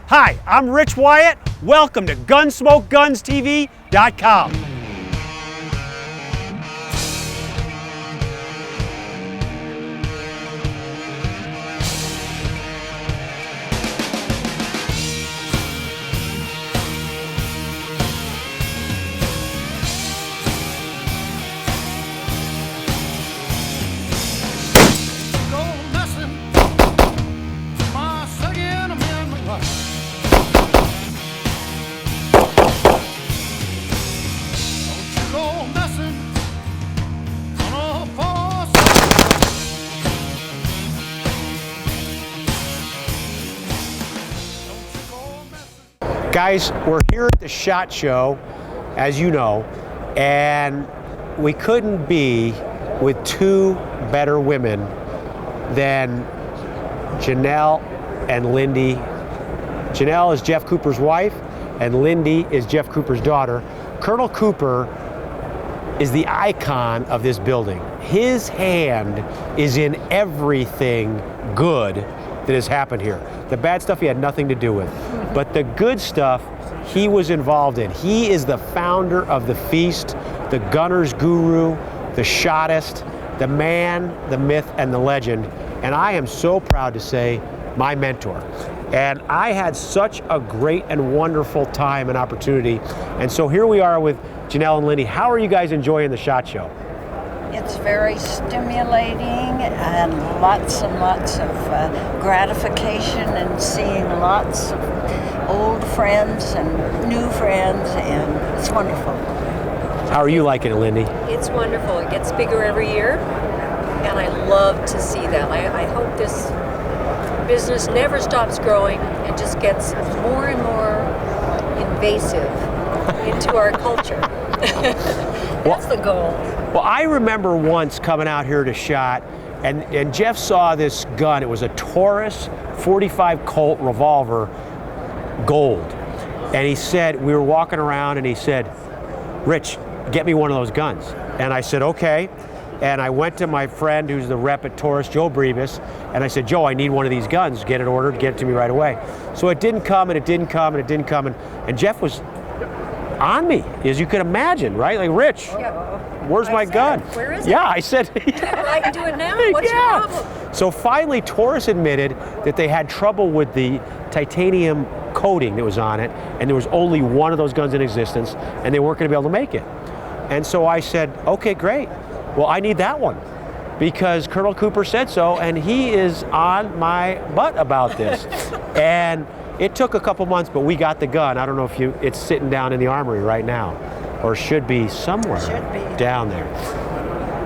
Hi, I'm Rich Wyatt. Welcome to GunsmokeGunsTV.com. Guys, we're here at the SHOT Show, as you know, and we couldn't be with two better women than Janelle and Lindy. Janelle is Jeff Cooper's wife, and Lindy is Jeff Cooper's daughter. Colonel Cooper is the icon of this building. His hand is in everything good that has happened here. The bad stuff he had nothing to do with, but the good stuff he was involved in. He is the founder of the Feast, the gunner's guru, the shotist, the man, the myth, and the legend. And I am so proud to say my mentor. And I had such a great and wonderful time and opportunity. And so here we are with Janelle and Lindy. How are you guys enjoying the SHOT Show? It's very stimulating and lots of gratification and seeing lots of old friends and new friends, and it's wonderful. How are you liking it, Lindy? It's wonderful. It gets bigger every year, and I love to see that. I hope this business never stops growing and just gets more and more invasive into our culture. That's the goal. Well, I remember once coming out here to SHOT, and Jeff saw this gun. It was a Taurus 45 Colt revolver, gold. And he said, we were walking around, and he said, Rich, get me one of those guns. And I said, okay. And I went to my friend who's the rep at Taurus, Joe Brevis, and I said, Joe, I need one of these guns. Get it ordered, get it to me right away. So it didn't come, and it didn't come, and it didn't come, and Jeff was on me, as you could imagine, right? Like, Rich, where's my gun? Where is it? Yeah, I said. I can do it now. What's your problem? So finally, Taurus admitted that they had trouble with the titanium coating that was on it, and there was only one of those guns in existence, and they weren't going to be able to make it. And so I said, okay, great. Well, I need that one, because Colonel Cooper said so, and he is on my butt about this. And it took a couple months, but we got the gun. I don't know if it's sitting down in the armory right now, or should be somewhere down there.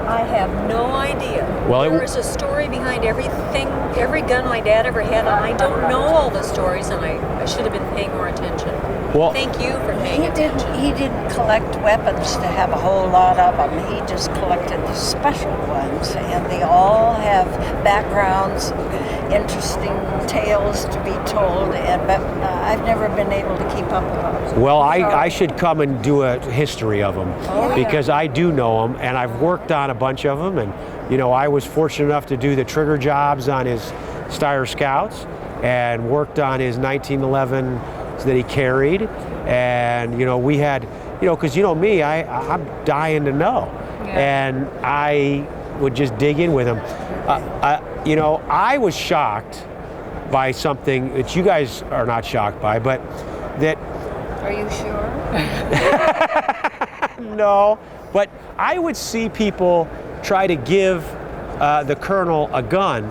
I have no idea. Well, there is a story behind everything, every gun my dad ever had, and I don't know all the stories, and I should have been paying more attention. Well, thank you for paying attention. He didn't collect weapons to have a whole lot of them. He just collected the special ones, and they all have backgrounds, interesting tales to be told, but I've never been able to keep up with them. Well, I should come and do a history of them, because I do know them, and I've worked on a bunch of them, and you know, I was fortunate enough to do the trigger jobs on his Steyr Scouts, and worked on his 1911 that he carried, and you know, we had, you know, because you know me, I'm dying to know, and I would just dig in with him. You know, I was shocked by something that you guys are not shocked by, but that. Are you sure? No, but I would see people try to give the colonel a gun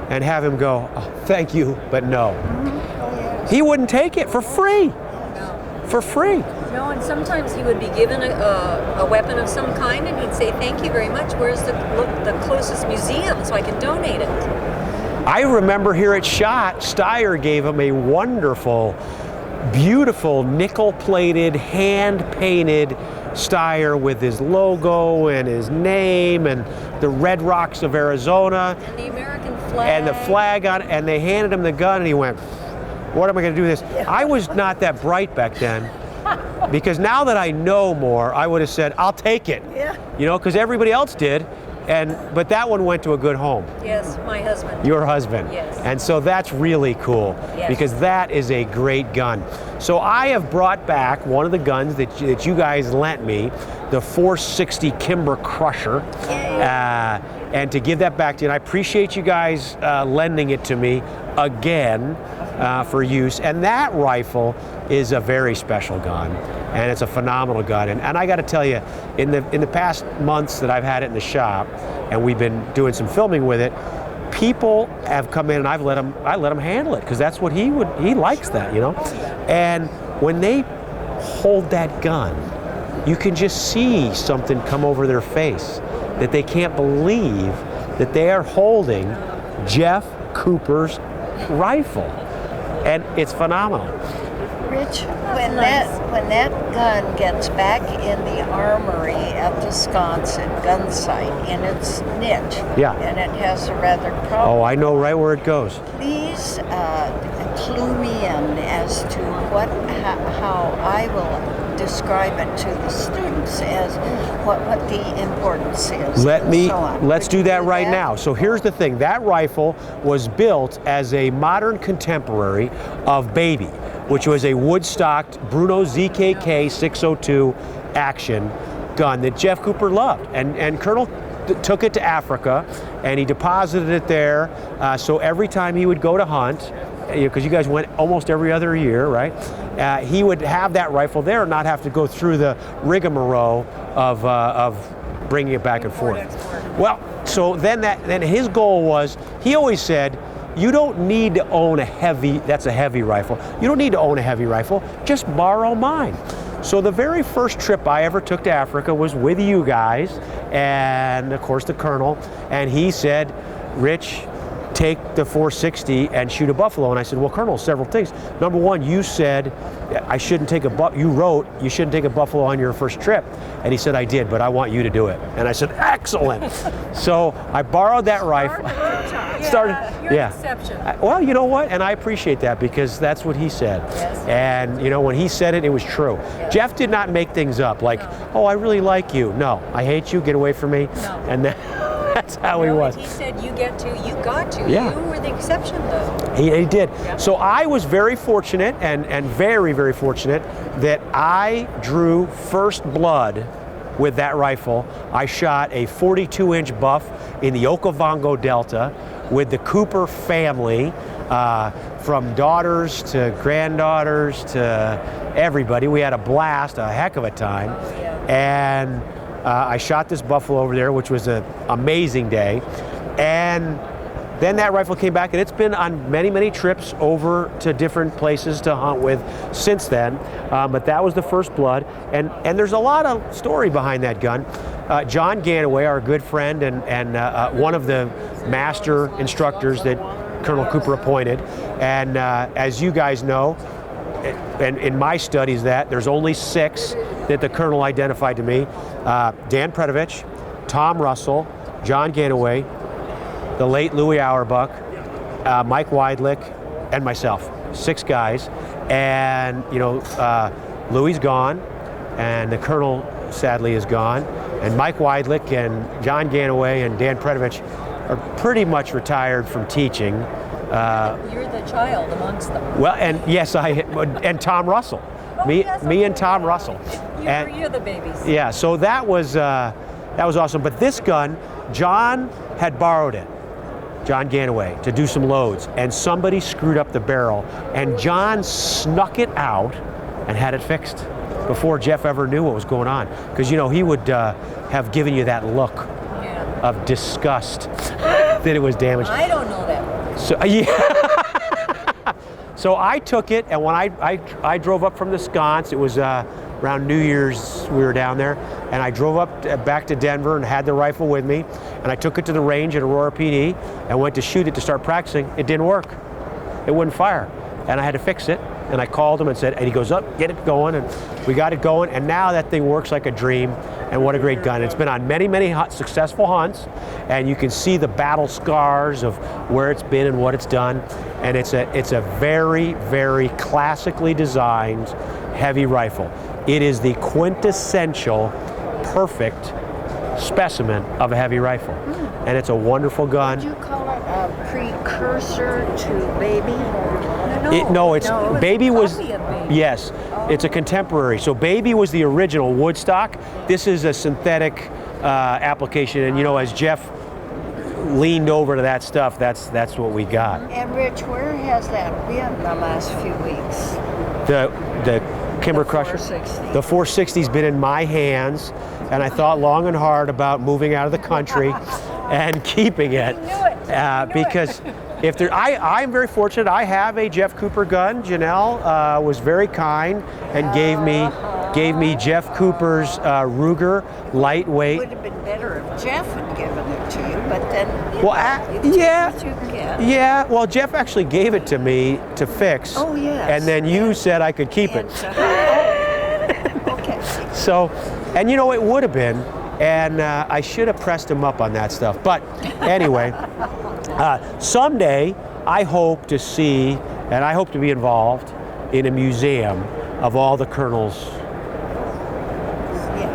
and have him go, oh, thank you, but no. He wouldn't take it for free. For free. No, and sometimes he would be given a weapon of some kind, and he'd say, thank you very much. Where's the closest museum so I can donate it? I remember here at SHOT, Steyr gave him a wonderful, beautiful nickel-plated, hand-painted Steyr with his logo and his name and the Red Rocks of Arizona. And the American flag. And the flag on it, and they handed him the gun, and he went, what am I going to do with this? I was not that bright back then, because now that I know more, I would have said, I'll take it. Yeah. You know, because everybody else did. but that one went to a good home. Yes, my husband. Your husband. Yes. And so that's really cool Yes. because that is a great gun. So I have brought back one of the guns that you guys lent me, the 460 Kimber Crusher, and to give that back to you. And I appreciate you guys lending it to me again for use. And that rifle is a very special gun, and it's a phenomenal gun. And I got to tell you, in the past months that I've had it in the shop, and we've been doing some filming with it, people have come in and I let them handle it because that's what he likes that, you know. And when they hold that gun, you can just see something come over their face that they can't believe that they are holding Jeff Cooper's rifle, and it's phenomenal. Rich, when that gun gets back in the armory at the Wisconsin gun site in its niche, and it has a rather problem. Oh, I know right where it goes. Please clue me in as to how I will describe it to the students as what the importance is. Let's do that right now. So here's the thing: that rifle was built as a modern contemporary of Baby, which was a wood-stocked Bruno ZKK 602 action gun that Jeff Cooper loved. And Colonel took it to Africa, and he deposited it there. So every time he would go to hunt, because you guys went almost every other year, right? He would have that rifle there and not have to go through the rigmarole of bringing it back and forth. Well, so then his goal was, he always said, you don't need to own a heavy rifle. You don't need to own a heavy rifle, just borrow mine. So the very first trip I ever took to Africa was with you guys and of course the Colonel, and he said, Rich, take the 460 and shoot a buffalo. And I said, well, Colonel, several things. Number one, you said I shouldn't take you wrote you shouldn't take a buffalo on your first trip. And he said, I did, but I want you to do it. And I said, excellent. So I borrowed that rifle. Exception. Well, you know what? And I appreciate that because that's what he said. Yes. And you know, when he said it, it was true. Yes. Jeff did not make things up like, oh, I really like you. No, I hate you, get away from me. No. And that's how he was. He said, you got to. Yeah. You were the exception, though. He did. Yeah. So I was very fortunate and very, very fortunate that I drew first blood with that rifle. I shot a 42-inch buff in the Okavango Delta with the Cooper family, from daughters to granddaughters to everybody. We had a blast, a heck of a time. Oh, yeah. And I shot this buffalo over there, which was an amazing day. And then that rifle came back, and it's been on many, many trips over to different places to hunt with since then. But that was the first blood. And there's a lot of story behind that gun. John Ganaway, our good friend and one of the master instructors that Colonel Cooper appointed. And as you guys know, and in my studies there's only 6 that the Colonel identified to me. Dan Predovich, Tom Russell, John Ganaway, the late Louis Auerbach, Mike Weidlich, and myself. 6 guys. And, you know, Louis gone, and the Colonel sadly is gone. And Mike Weidlich and John Ganaway and Dan Predovich are pretty much retired from teaching. You're the child amongst them. Well, and yes, and Tom Russell. Me and Tom Russell. You're the babies. Yeah, so that was awesome. But this gun, John had borrowed it, John Ganaway, to do some loads, and somebody screwed up the barrel, and John snuck it out and had it fixed before Jeff ever knew what was going on. Because, you know, he would have given you that look of disgust that it was damaged. I don't know that. So, yeah. So I took it, and when I drove up from the sconce, it was around New Year's, we were down there, and I drove up back to Denver and had the rifle with me, and I took it to the range at Aurora PD and went to shoot it to start practicing. It didn't work. It wouldn't fire, and I had to fix it. And I called him and said, and he goes, up, get it going, and we got it going, and now that thing works like a dream, and what a great gun. It's been on many, many successful hunts, and you can see the battle scars of where it's been and what it's done, and it's a very, very classically designed heavy rifle. It is the quintessential perfect specimen of a heavy rifle. And it's a wonderful gun. Would you call it a precursor to Baby? No, Baby was, copy of Baby. yes, it's a contemporary. So Baby was the original woodstock. This is a synthetic application, and as Jeff leaned over to that stuff, that's what we got. And Rich, where has that been the last few weeks? The Kimber Crusher, 460. the 460's been in my hands, and I thought long and hard about moving out of the country and keeping it. Because if there, I'm very fortunate. I have a Jeff Cooper gun. Janelle was very kind and gave me Jeff Cooper's Ruger lightweight. It would have been better if Jeff had given it to you, but then yeah, what you get. yeah. Well, Jeff actually gave it to me to fix. Oh, yes. And then you said I could keep it. Okay. So, and it would have been, and I should have pressed him up on that stuff. But anyway, someday I hope to see, and I hope to be involved in a museum of all the Colonel's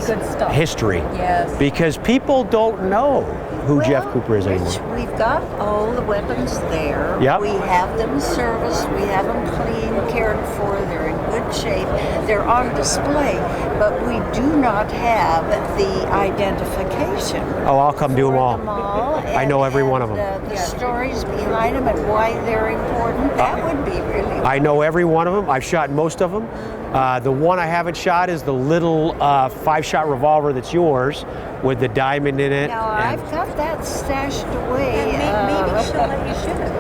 Good stuff. history. Yes. Because people don't know who Jeff Cooper is Rich, anymore. we've got all the weapons there. Yep. We have them serviced. We have them clean, cared for. They're in good shape. They're on display, but we do not have the identification. Oh, I'll come do them all. I know every one of them. The stories behind them and why they're important. That would be really. I know every one of them. I've shot most of them. The one I haven't shot is the little 5-shot revolver that's yours with the diamond in it. Now, I've got that stashed away. And maybe she'll let you shoot it.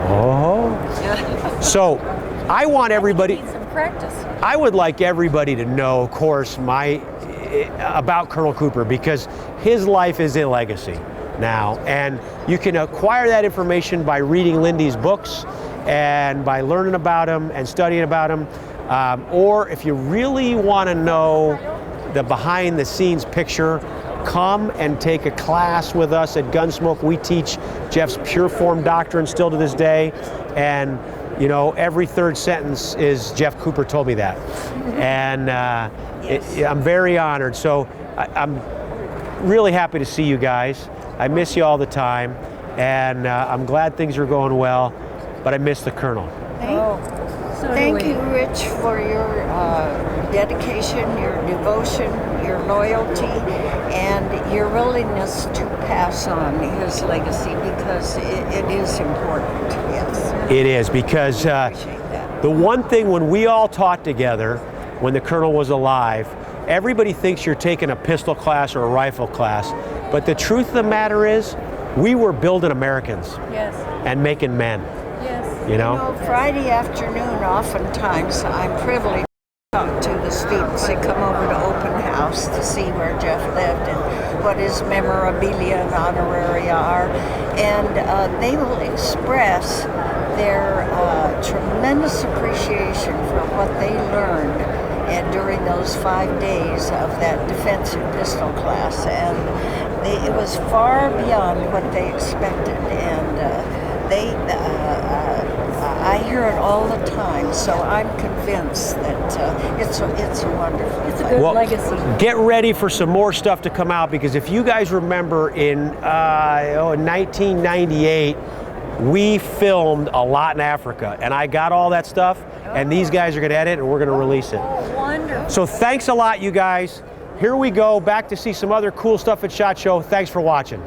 Oh. So, I want everybody. Need some practice. I would like everybody to know, of course, about Colonel Cooper, because his life is a legacy now, and you can acquire that information by reading Lindy's books and by learning about him and studying about him. Or if you really want to know the behind-the-scenes picture, come and take a class with us at Gunsmoke. We teach Jeff's pure form doctrine still to this day, and every third sentence is Jeff Cooper told me that, and I'm very honored. So I'm really happy to see you guys. I miss you all the time, and I'm glad things are going well, but I miss the Colonel. Thank you, Rich, for your dedication, your devotion, your loyalty, and your willingness to pass on his legacy, because it is important. Yes. It is, because Appreciate that. the one thing when we all taught together, when the Colonel was alive, everybody thinks you're taking a pistol class or a rifle class, but the truth of the matter is, we were building Americans Yes. and making men. Yes. Friday afternoon, oftentimes I'm privileged to talk to the students that come over to open house to see where Jeff lived and what his memorabilia and honoraria are, and they will express their tremendous appreciation for what they learned and during those 5 days of that defensive pistol class, and it was far beyond what they expected, and I hear it all the time, so I'm convinced that it's a wonderful. It's a good legacy. Get ready for some more stuff to come out, because if you guys remember in 1998, we filmed a lot in Africa, and I got all that stuff, and these guys are going to edit, and we're going to release it. Oh, wonderful. So thanks a lot, you guys. Here we go, back to see some other cool stuff at SHOT Show. Thanks for watching.